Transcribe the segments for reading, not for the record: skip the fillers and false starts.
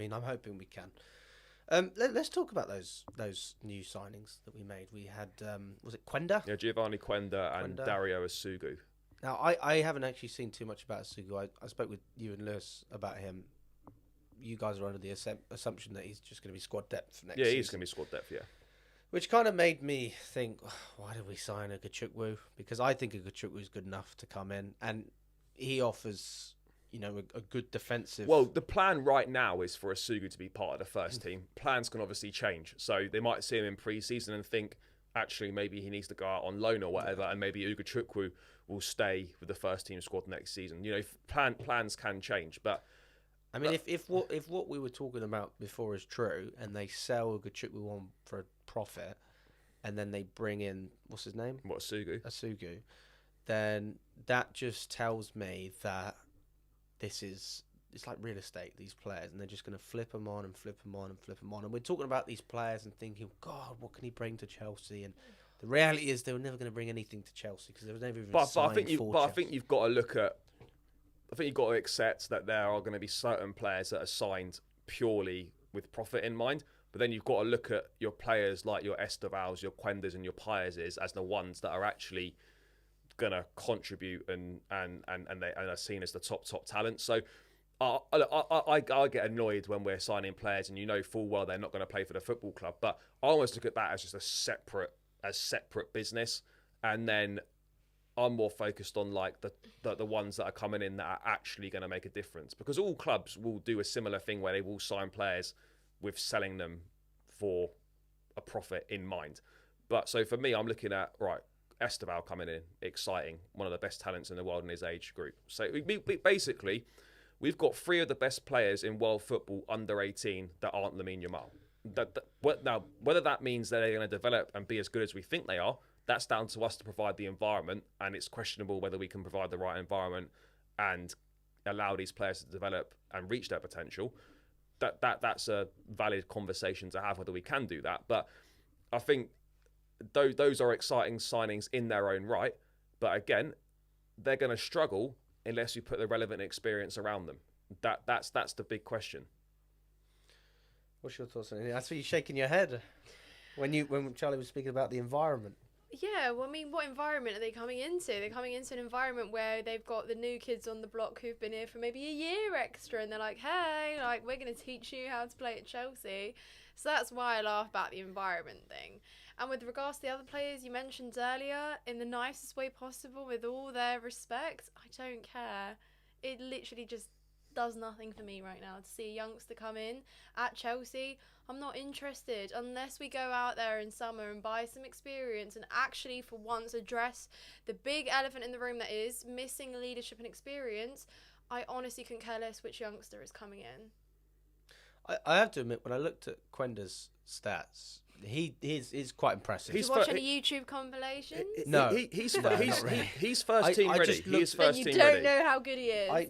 mean, I'm hoping we can. Let's talk about those new signings that we made. We had was it Quenda? Yeah, Giovanni Quenda and Dario Asugu. Now I haven't actually seen too much about Asugu. I spoke with you and Lewis about him. You guys are under the assumption that he's just going to be squad depth next season. Yeah, he's going to be squad depth. Yeah. Which kind of made me think, why did we sign Ugachukwu? Because I think Ugachukwu is good enough to come in, and he offers, a good defensive. Well, the plan right now is for Asugu to be part of the first team. Plans can obviously change, so they might see him in pre-season and think, actually, maybe he needs to go out on loan or whatever, and maybe Ugachukwu will stay with the first team squad next season. Plans can change, but. I mean, if what we were talking about before is true, and they sell Ugachukwu on for a profit, and then they bring in what's his name? Asugu, then that just tells me that it's like real estate. These players, and they're just going to flip them on and flip them on and flip them on. And we're talking about these players and thinking, God, what can he bring to Chelsea? And the reality is, they were never going to bring anything to Chelsea because there was never even. But I think you've got to look at. I think you've got to accept that there are going to be certain players that are signed purely with profit in mind. But then you've got to look at your players like your Estevals, your Quendas and your Piazes as the ones that are actually going to contribute and are seen as the top talent. So I get annoyed when we're signing players and full well they're not going to play for the football club. But I almost look at that as just a separate business. And then I'm more focused on like the ones that are coming in that are actually going to make a difference, because all clubs will do a similar thing where they will sign players with selling them for a profit in mind. But so for me, I'm looking at Esteval coming in, exciting, one of the best talents in the world in his age group. So basically, we've got 3 of the best players in world football under 18 that aren't Lamine Yamal. Now, whether that means that they're going to develop and be as good as we think they are, that's down to us to provide the environment, and it's questionable whether we can provide the right environment and allow these players to develop and reach their potential. That's a valid conversation to have, whether we can do that. But I think those are exciting signings in their own right. But again, they're going to struggle unless you put the relevant experience around them. That's the big question. What's your thoughts on it? That's what you're shaking your head when Charlie was speaking about the environment. Yeah, well, I mean, what environment are they coming into? They're coming into an environment where they've got the new kids on the block who've been here for maybe a year extra, and they're like, hey, we're going to teach you how to play at Chelsea. So that's why I laugh about the environment thing. And with regards to the other players you mentioned earlier, in the nicest way possible, with all their respect, I don't care. It literally just does nothing for me right now to see a youngster come in at Chelsea. I'm not interested unless we go out there in summer and buy some experience and actually for once address the big elephant in the room that is missing leadership and experience. I honestly couldn't care less which youngster is coming in. I have to admit, when I looked at Quenda's stats, he's quite impressive. Did you watch any YouTube compilations? No, he's first team ready. He's first team ready. You don't know how good he is.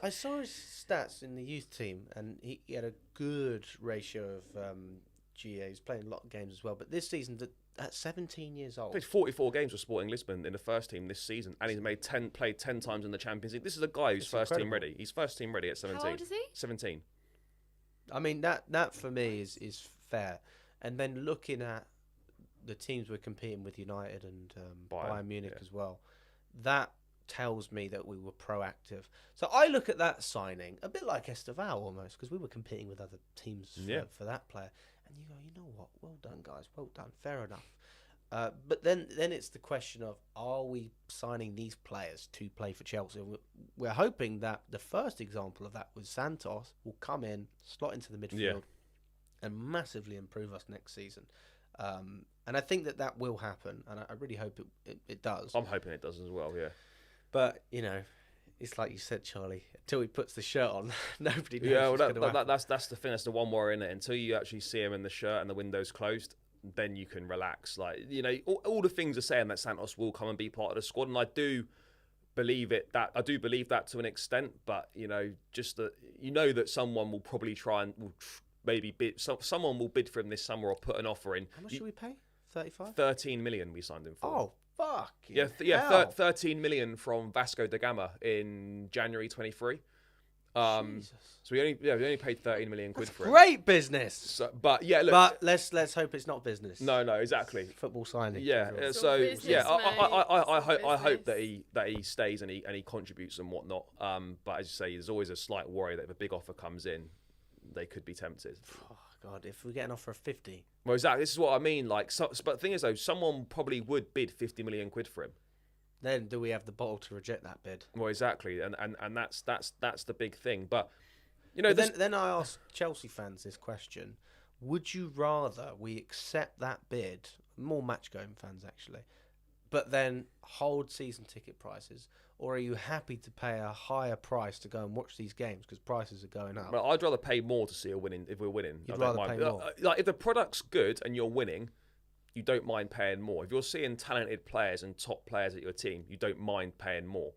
I saw his stats in the youth team, and he had a good ratio of GA. He's playing a lot of games as well. But this season, at 17 years old, played 44 games with Sporting Lisbon in the first team this season, and he's played 10 times in the Champions League. This is a guy who's first team ready. He's first team ready at 17. How old is he? 17. I mean, that for me is fair. And then looking at the teams we're competing with, United and Bayern Munich as well, that tells me that we were proactive. So I look at that signing a bit like Esteval almost, because we were competing with other teams for that player. And you go, you know what? Well done, guys. Well done. Fair enough. But then it's the question of, are we signing these players to play for Chelsea? We're hoping that the first example of that was Santos will come in, slot into the midfield, and massively improve us next season. And I think that will happen, and I really hope it does. I'm hoping it does as well, yeah. But, it's like you said, Charlie, until he puts the shirt on, nobody knows. Yeah, well, that's the thing. That's the one more in it. Until you actually see him in the shirt and the window's closed, then you can relax. All the things are saying that Santos will come and be part of the squad, and I do believe it. I do believe that to an extent, but just that someone will probably try and maybe bid. Someone will bid for him this summer or put an offer in. How much should we pay? 35? 13 million we signed him for. Oh, fuck. Yeah, 13 million from Vasco da Gama in January 23. So we only paid 13 million quid for it. Great business. So, but yeah, look. But let's hope it's not business. No, exactly. Football signing. Yeah. So yeah, I hope that he stays and he contributes and whatnot. But as you say, there's always a slight worry that if a big offer comes in, they could be tempted. Oh God, if we get an offer of 50. Well, exactly. This is what I mean. Like, but the thing is though, someone probably would bid 50 million quid for him. Then do we have the bottle to reject that bid? Well, exactly, and that's the big thing. But you know, then I ask Chelsea fans this question: would you rather we accept that bid, more match-going fans actually, but then hold season ticket prices, or are you happy to pay a higher price to go and watch these games because prices are going up? Well, I'd rather pay more to see a winning if we're winning. You'd rather pay more. Like if the product's good and you're winning, you don't mind paying more. If you're seeing talented players and top players at your team, you don't mind paying more.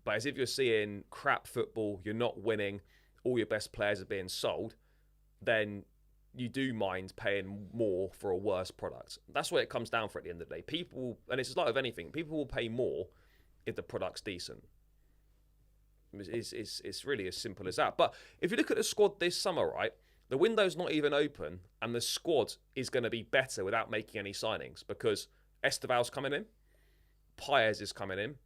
But as if you're seeing crap football, you're not winning, all your best players are being sold, then you do mind paying more for a worse product. That's what it comes down for at the end of the day. People, and it's like with anything, people will pay more if the product's decent. It's really as simple as that. But if you look at the squad this summer, right, the window's not even open, and the squad is going to be better without making any signings because Esteval's coming in, Paez is coming in,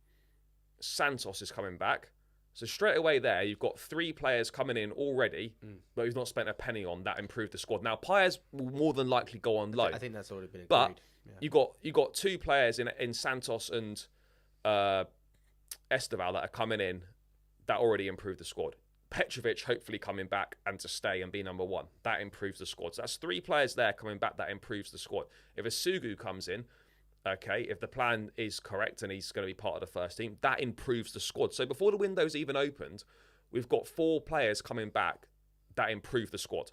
Santos is coming back. So straight away there, you've got 3 players coming in already, but we've not spent a penny on that improved the squad. Now Paez will more than likely go on loan. I think that's already been agreed. But you got 2 players in Santos and Esteval that are coming in that already improved the squad. Petrovic hopefully coming back and to stay and be number 1. That improves the squad. So that's 3 players there coming back that improves the squad. If a Sugu comes in, okay, if the plan is correct and he's going to be part of the first team, that improves the squad. So before the window's even opened, we've got 4 players coming back that improve the squad.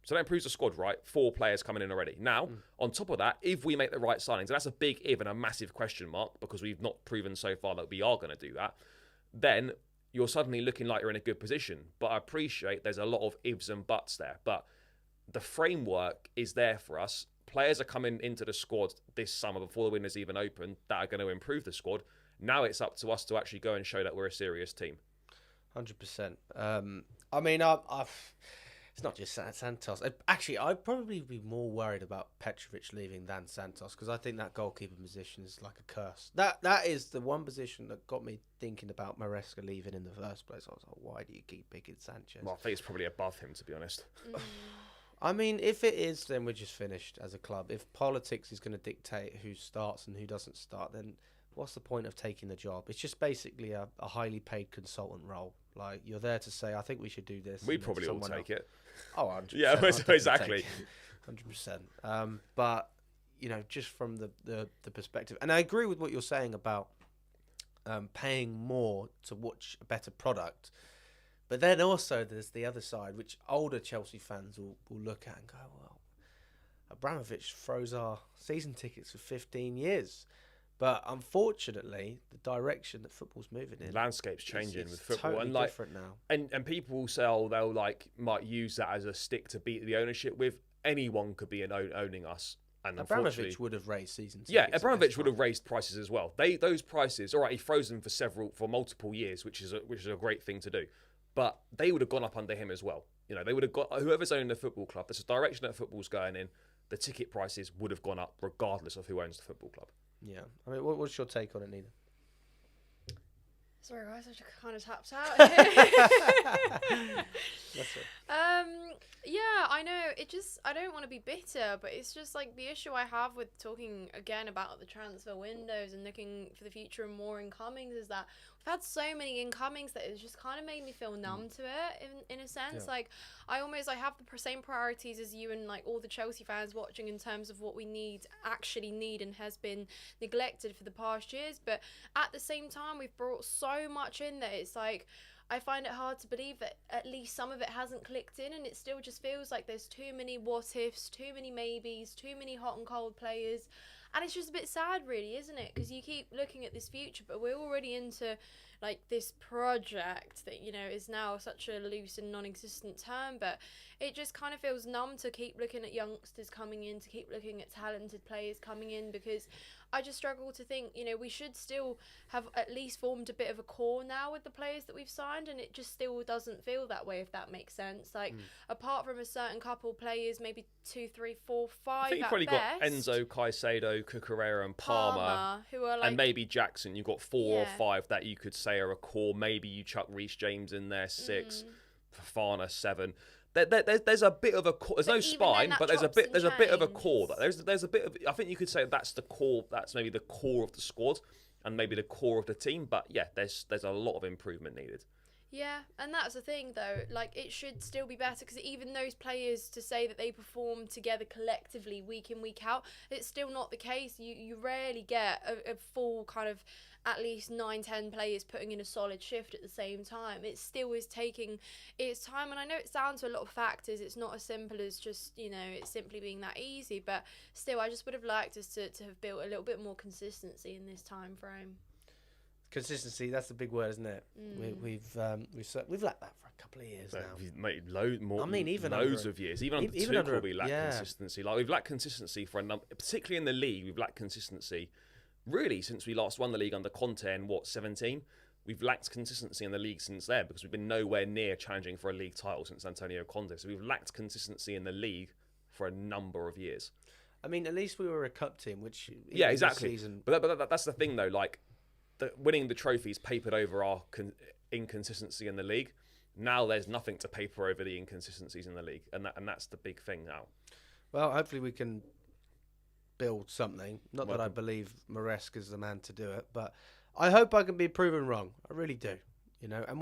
So that improves the squad, right? 4 players coming in already. Now, on top of that, if we make the right signings, and that's a big if and a massive question mark because we've not proven so far that we are going to do that, then you're suddenly looking like you're in a good position. But I appreciate there's a lot of ifs and buts there. But the framework is there for us. Players are coming into the squad this summer before the window's even open that are going to improve the squad. Now it's up to us to actually go and show that we're a serious team. 100%. I mean, it's not just Santos. Actually, I'd probably be more worried about Petrovic leaving than Santos because I think that goalkeeper position is like a curse. That is the one position that got me thinking about Maresca leaving in the first place. I was like, why do you keep picking Sanchez? Well, I think it's probably above him, to be honest. I mean, if it is, then we're just finished as a club. If politics is going to dictate who starts and who doesn't start, then what's the point of taking the job? It's just basically a highly paid consultant role. Like, you're there to say, I think we should do this. We probably all take it. Oh, 100%. Yeah, exactly. 100%. But, you know, just from the perspective, and I agree with what you're saying about paying more to watch a better product. But then also there's the other side, which older Chelsea fans will look at and go, well, Abramovich froze our season tickets for 15 years. But unfortunately, the direction that football's moving in, landscape's changing with football, totally and like different now. And people will say, oh, they'll might use that as a stick to beat the ownership with. Anyone could be owning us, and Abramovich would have raised season tickets. Yeah, Abramovich would have raised prices as well. Those prices, all right, he froze them for multiple years, which is a great thing to do. But they would have gone up under him as well. You know, they would have got whoever's owning the football club. There's a direction that football's going in. The ticket prices would have gone up regardless of who owns the football club. Yeah, I mean, what's your take on it, Nina? Sorry, guys, I just kind of tapped out. Yeah, I know. I don't want to be bitter, but it's just like the issue I have with talking again about the transfer windows and looking for the future and more incomings is that we've had so many incomings that it's just kind of made me feel numb to it in a sense. Yeah. Like, I have the same priorities as you and like all the Chelsea fans watching in terms of what we actually need and has been neglected for the past years. But at the same time, we've brought so much in that it's like, I find it hard to believe that at least some of it hasn't clicked in, and it still just feels like there's too many what ifs, too many maybes, too many hot and cold players, and it's just a bit sad, really, isn't it? Because you keep looking at this future, but we're already into like this project that, you know, is now such a loose and non-existent term, but it just kind of feels numb to keep looking at youngsters coming in, to keep looking at talented players coming in, because I just struggle to think, we should still have at least formed a bit of a core now with the players that we've signed, and it just still doesn't feel that way, if that makes sense. Like, apart from a certain couple players, maybe 2, 3, 4, 5 I think you've at probably best, got Enzo, Caicedo, Cucurella and Palmer, who are like, and maybe Jackson. You've got 4 or 5 that you could say are a core. Maybe you chuck Reece James in there, 6, Fofana 7. There's a bit of a core. There's no spine, but there's a bit of a core. There's a bit of. I think you could say that's the core. That's maybe the core of the squad, and maybe the core of the team. But yeah, there's a lot of improvement needed. Yeah, and that's the thing though. Like, it should still be better, because even those players, to say that they perform together collectively week in, week out, it's still not the case. You rarely get a full kind of at least 9-10 players putting in a solid shift at the same time. It still is taking its time, and I know it's down to a lot of factors. It's not as simple as just, it's simply being that easy, but still, I just would have liked us to have built a little bit more consistency in this time frame. Consistency, that's the big word, isn't it? We've lacked that for a couple of years now. We've made loads of years. Even under Tuchel, we lacked consistency. Like, we've lacked consistency for a number, particularly in the league. We've lacked consistency really since we last won the league under Conte in 17. We've lacked consistency in the league since then, because we've been nowhere near challenging for a league title since Antonio Conte. So we've lacked consistency in the league for a number of years. I mean, at least we were a cup team, which exactly. Season... But that's the thing though. Like, winning the trophies papered over our inconsistency in the league. Now there's nothing to paper over the inconsistencies in the league, and that's the big thing now. Well, hopefully we can build something. Not that I believe Maresca is the man to do it, but I hope I can be proven wrong. I really do. And